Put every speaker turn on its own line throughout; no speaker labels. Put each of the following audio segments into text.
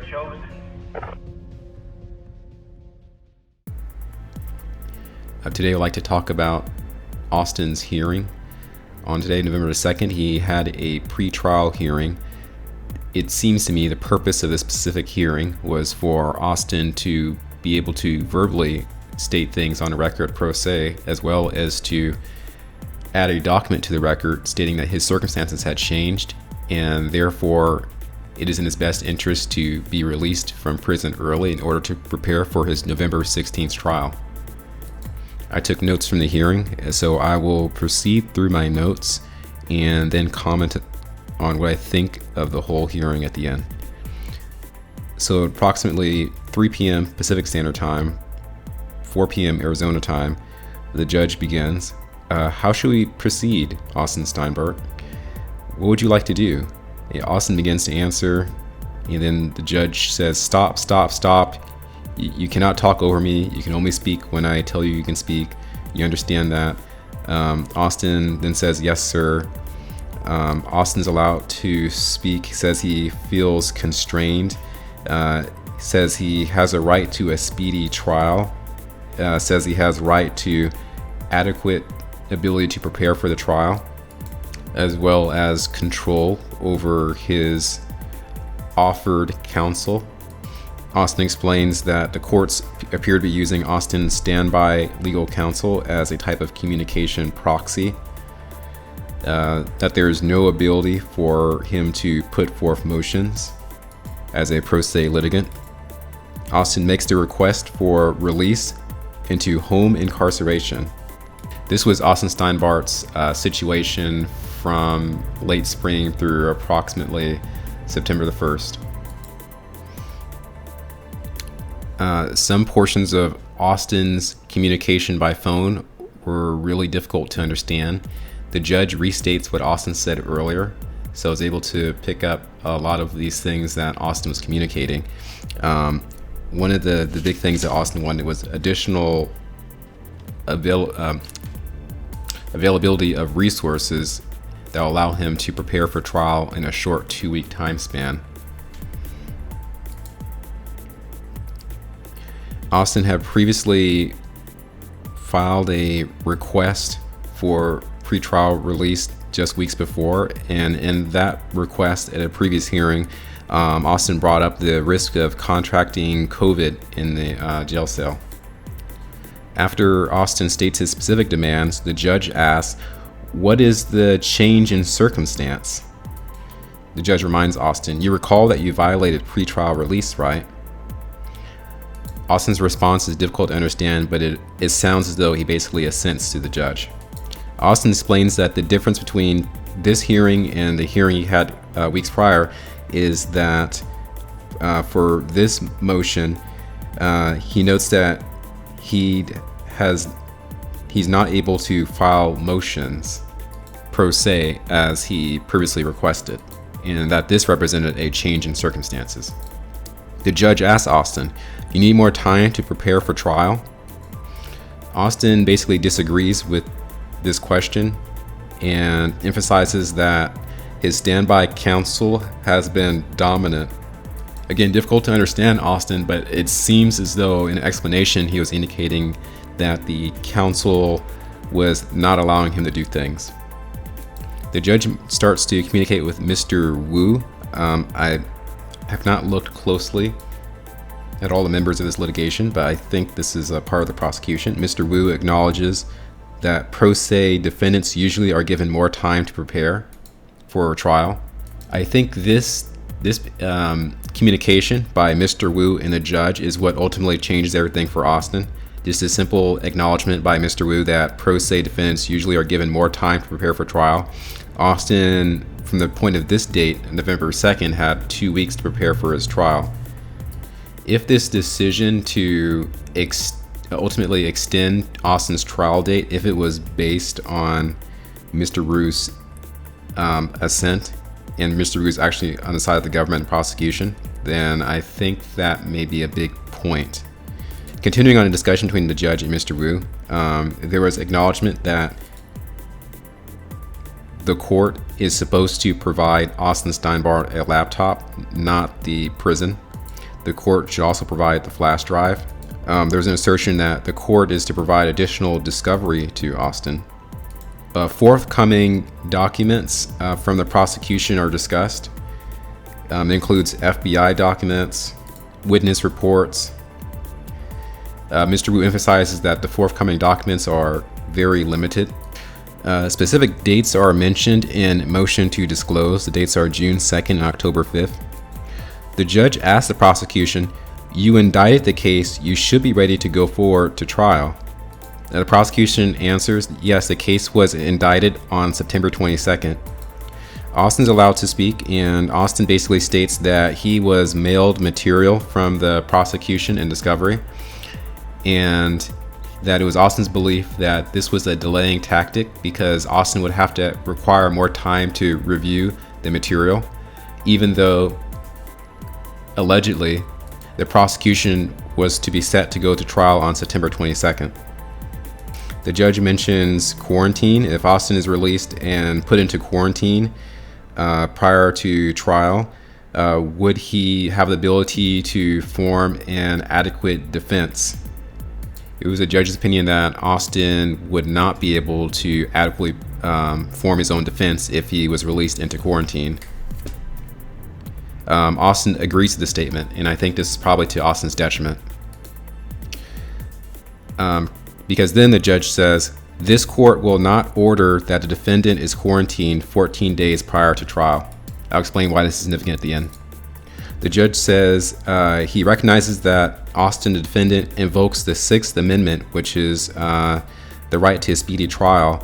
chosen.
Today I'd like to talk about Austin's hearing. On today, November 2nd, he had a pre-trial hearing. It seems to me the purpose of this specific hearing was for Austin to be able to verbally state things on a record pro se, as well as to add a document to the record stating that his circumstances had changed, and therefore it is in his best interest to be released from prison early in order to prepare for his November 16th trial. I took notes from the hearing, so I will proceed through my notes and then comment on what I think of the whole hearing at the end. So approximately 3 p.m. Pacific Standard Time, 4 p.m. Arizona time, the judge begins. How should we proceed, Austin Steinbart? What would you like to do? Austin begins to answer, and then the judge says, stop. You cannot talk over me. You can only speak when I tell you can speak. You understand that? Austin then says, yes, sir. Austin's allowed to speak. He says he feels constrained. Says he has a right to a speedy trial. Says he has right to adequate ability to prepare for the trial, as well as control over his offered counsel. Austin explains that the courts appear to be using Austin's standby legal counsel as a type of communication proxy, that there is no ability for him to put forth motions as a pro se litigant. Austin makes the request for release into home incarceration. This was Austin Steinbart's situation from late spring through approximately September the 1st. Some portions of Austin's communication by phone were really difficult to understand. The judge restates what Austin said earlier, so I was able to pick up a lot of these things that Austin was communicating. One of the big things that Austin wanted was additional availability of resources that will allow him to prepare for trial in a short 2-week time span. Austin had previously filed a request for pretrial release just weeks before, and in that request at a previous hearing, Austin brought up the risk of contracting COVID in the jail cell. After Austin states his specific demands, the judge asks, what is the change in circumstance? The judge reminds Austin, you recall that you violated pretrial release, right? Austin's response is difficult to understand, but it sounds as though he basically assents to the judge. Austin explains that the difference between this hearing and the hearing he had weeks prior is that for this motion, he notes that he's not able to file motions pro se as he previously requested, and that this represented a change in circumstances. The judge asks Austin, you need more time to prepare for trial? Austin basically disagrees with this question and emphasizes that his standby counsel has been dominant. Again, difficult to understand Austin, but it seems as though in explanation he was indicating that the counsel was not allowing him to do things. The judge starts to communicate with Mr. Wu. I have not looked closely at all the members of this litigation, but I think this is a part of the prosecution. Mr. Wu acknowledges that pro se defendants usually are given more time to prepare for a trial. I think this communication by Mr. Wu and the judge is what ultimately changes everything for Austin. Just a simple acknowledgement by Mr. Wu that pro se defendants usually are given more time to prepare for trial. Austin, from the point of this date, November 2nd, had 2 weeks to prepare for his trial. If this decision to ultimately extend Austin's trial date, if it was based on Mr. Wu's assent, and Mr. Wu's actually on the side of the government and prosecution, then I think that may be a big point. Continuing on a discussion between the judge and Mr. Wu, there was acknowledgement that the court is supposed to provide Austin Steinbart a laptop, not the prison. the court should also provide the flash drive. There's an assertion that the court is to provide additional discovery to Austin. Forthcoming documents from the prosecution are discussed. It includes FBI documents, witness reports. Mr. Wu emphasizes that the forthcoming documents are very limited. Specific dates are mentioned in motion to disclose. The dates are June 2nd and October 5th. The judge asked the prosecution, "You indicted the case, you should be ready to go forward to trial." The prosecution answers, "Yes, the case was indicted on September 22nd. Austin's allowed to speak, and Austin basically states that he was mailed material from the prosecution and discovery, and that it was Austin's belief that this was a delaying tactic because Austin would have to require more time to review the material, even though allegedly the prosecution was to be set to go to trial on September 22nd. The judge mentions quarantine. If Austin is released and put into quarantine prior to trial, would he have the ability to form an adequate defense? It was the judge's opinion that Austin would not be able to adequately form his own defense if he was released into quarantine. Austin agrees to the statement, and I think this is probably to Austin's detriment. Because then the judge says, "This court will not order that the defendant is quarantined 14 days prior to trial." I'll explain why this is significant at the end. The judge says he recognizes that Austin, the defendant, invokes the Sixth Amendment, which is the right to a speedy trial.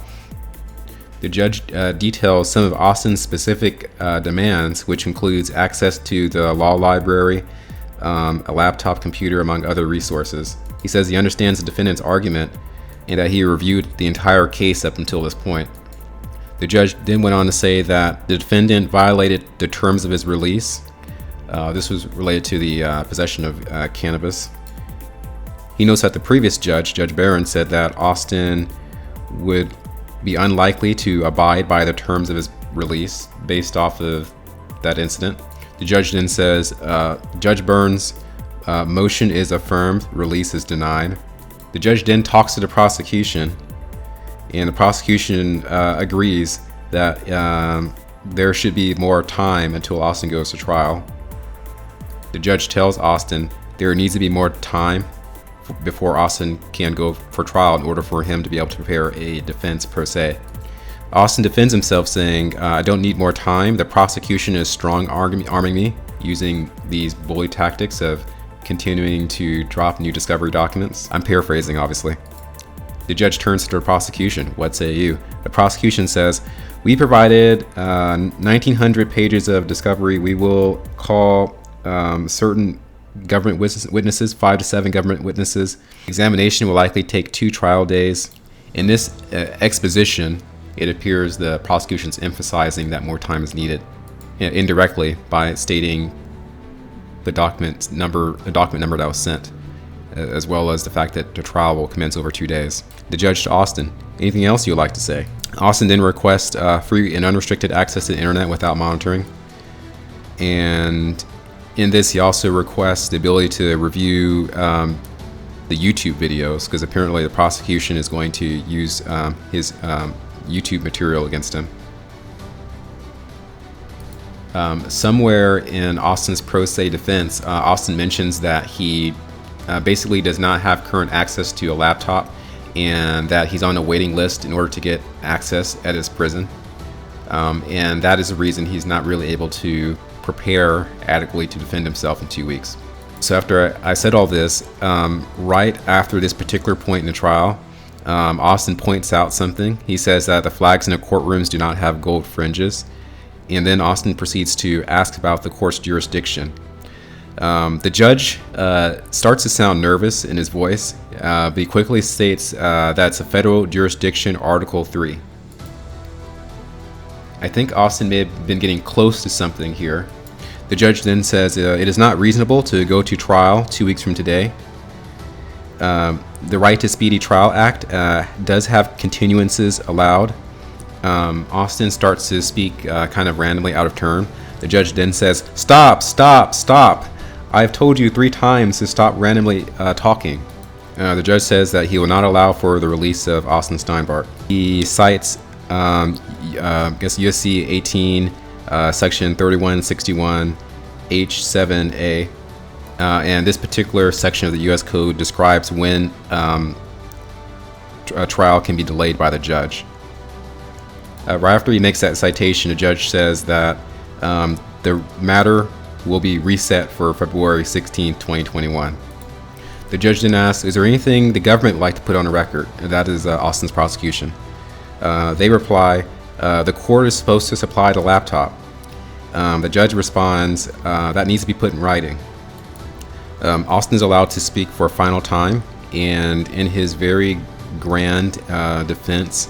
The judge details some of Austin's specific demands, which includes access to the law library, a laptop computer, among other resources. He says he understands the defendant's argument and that he reviewed the entire case up until this point. The judge then went on to say that the defendant violated the terms of his release. This was related to the possession of cannabis. He notes that the previous judge, Judge Barron, said that Austin would be unlikely to abide by the terms of his release based off of that incident. The judge then says, Judge Burns' motion is affirmed, release is denied. The judge then talks to the prosecution, and the prosecution agrees that there should be more time until Austin goes to trial. The judge tells Austin there needs to be more time before Austin can go for trial in order for him to be able to prepare a defense per se. Austin defends himself saying, "I don't need more time. The prosecution is strong arming me using these bully tactics of continuing to drop new discovery documents." I'm paraphrasing, obviously. The judge turns to the prosecution. "What say you?" The prosecution says, "We provided 1,900 pages of discovery. We will call certain government witnesses, 5 to 7 government witnesses. Examination will likely take 2 trial days." In this exposition, it appears the prosecution's emphasizing that more time is needed, indirectly by stating the document number that was sent, as well as the fact that the trial will commence over 2 days. The judge to Austin, "Anything else you'd like to say?" Austin then requests free and unrestricted access to the internet without monitoring. And in this, he also requests the ability to review the YouTube videos, because apparently the prosecution is going to use his YouTube material against him. Somewhere in Austin's pro se defense, Austin mentions that he basically does not have current access to a laptop, and that he's on a waiting list in order to get access at his prison. And that is the reason he's not really able to prepare adequately to defend himself in 2 weeks. So after I said all this, right after this particular point in the trial, Austin points out something. He says that the flags in the courtrooms do not have gold fringes. And then Austin proceeds to ask about the court's jurisdiction. The judge starts to sound nervous in his voice, but he quickly states that it's a federal jurisdiction, Article 3. I think Austin may have been getting close to something here. The judge then says it is not reasonable to go to trial 2 weeks from today. The Right to Speedy Trial Act does have continuances allowed. Austin starts to speak kind of randomly out of turn. The judge then says, "Stop, stop, stop. I've told you 3 times to stop randomly talking. The judge says that he will not allow for the release of Austin Steinbart. He cites, USC 18, section 3161 H7A. And this particular section of the U.S. Code describes when a trial can be delayed by the judge. Right after he makes that citation, the judge says that the matter will be reset for February 16, 2021. The judge then asks, is there anything the government would like to put on the record? And that is Austin's prosecution. They reply, the court is supposed to supply the laptop. The judge responds, that needs to be put in writing. Austin is allowed to speak for a final time, and in his very grand defense,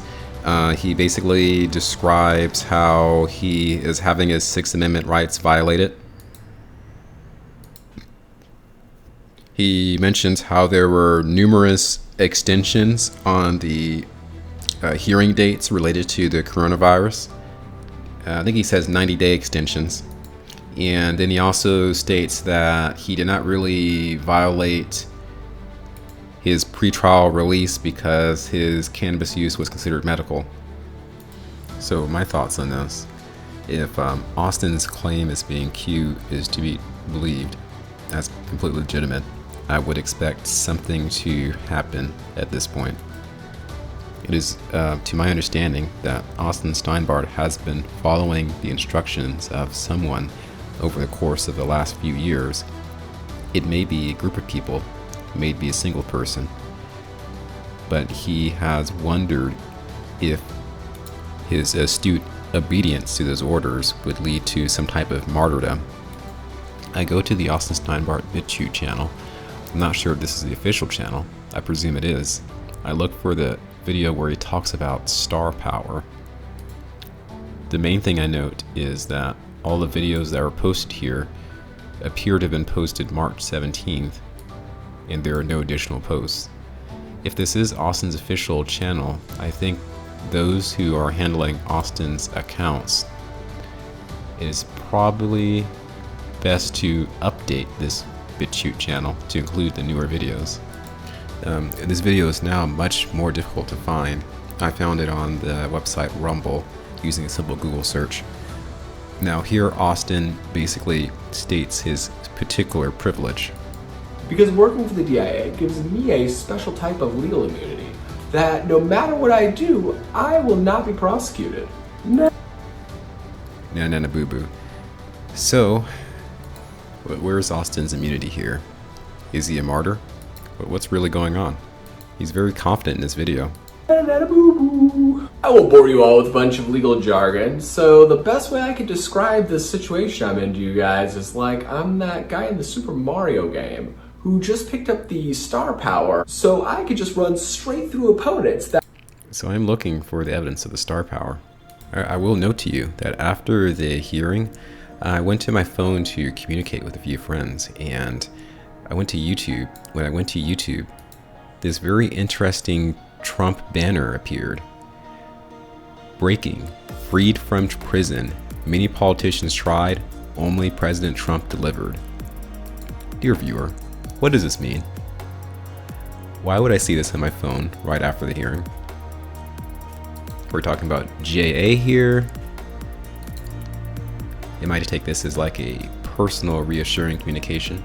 he basically describes how he is having his Sixth Amendment rights violated. He mentions how there were numerous extensions on the hearing dates related to the coronavirus. I think he says 90-day extensions. And then he also states that he did not really violate his pretrial release because his cannabis use was considered medical. So my thoughts on this: if Austin's claim is to be believed, that's completely legitimate. I would expect something to happen at this point. It is, to my understanding, that Austin Steinbart has been following the instructions of someone over the course of the last few years. It may be a group of people, it may be a single person, but he has wondered if his astute obedience to those orders would lead to some type of martyrdom. I go to the Austin Steinbart BitChute channel. I'm not sure if this is the official channel. I presume it is. I look for the video where he talks about star power. The main thing I note is that all the videos that were posted here appear to have been posted March 17th, and there are no additional posts. If this is Austin's official channel, I think those who are handling Austin's accounts, it is probably best to update this BitChute channel to include the newer videos. This video is now much more difficult to find. I found it on the website Rumble using a simple Google search. Now here Austin basically states his particular privilege.
Because working for the DIA gives me a special type of legal immunity that no matter what I do, I will not be prosecuted. No.
Na boo boo. So, where's Austin's immunity here? Is he a martyr? What's really going on? He's very confident in this video.
I won't bore you all with a bunch of legal jargon, so the best way I could describe this situation I'm in to you guys is like I'm that guy in the Super Mario game who just picked up the star power so I could just run straight through opponents.
So I'm looking for the evidence of the star power. I will note to you that after the hearing, I went to my phone to communicate with a few friends, and I went to YouTube. When I went to YouTube, this very interesting Trump banner appeared. Breaking, freed from prison, many politicians tried, only President Trump delivered. Dear viewer, what does this mean? Why would I see this on my phone right after the hearing? We're talking about JA here. Am I to take this as like a personal reassuring communication?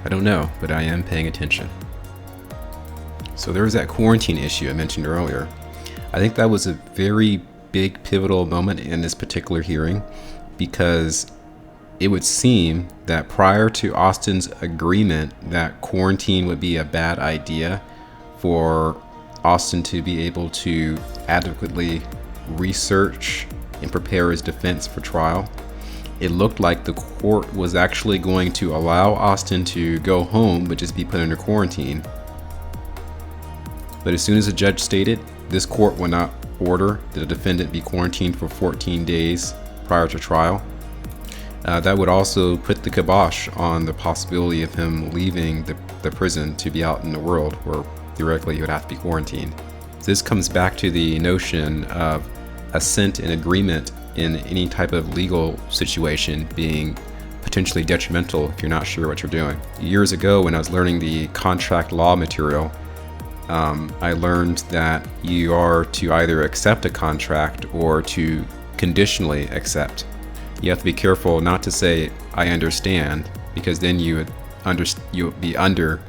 I don't know, but I am paying attention. So there was that quarantine issue I mentioned earlier. I think that was a very big pivotal moment in this particular hearing, because it would seem that prior to Austin's agreement that quarantine would be a bad idea for Austin to be able to adequately research and prepare his defense for trial, it looked like the court was actually going to allow Austin to go home but just be put under quarantine. But as soon as the judge stated this court would not order that the defendant be quarantined for 14 days prior to trial, that would also put the kibosh on the possibility of him leaving the prison to be out in the world, where theoretically he would have to be quarantined. This comes back to the notion of assent and agreement in any type of legal situation being potentially detrimental if you're not sure what you're doing. Years ago, when I was learning the contract law material, I learned that you are to either accept a contract or to conditionally accept. You have to be careful not to say, I understand, because then you'll be under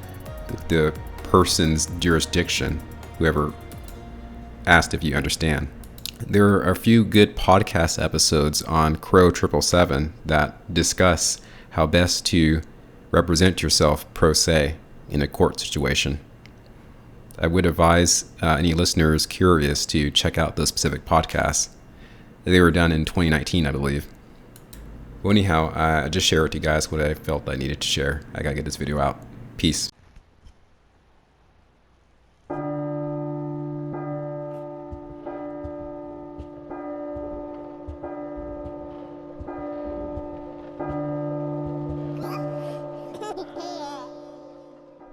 the person's jurisdiction, whoever asked if you understand. There are a few good podcast episodes on Crow 777 that discuss how best to represent yourself pro se in a court situation. I would advise any listeners curious to check out those specific podcasts. They were done in 2019, I believe. Well, anyhow, I just shared with you guys what I felt I needed to share. I gotta get this video out. Peace.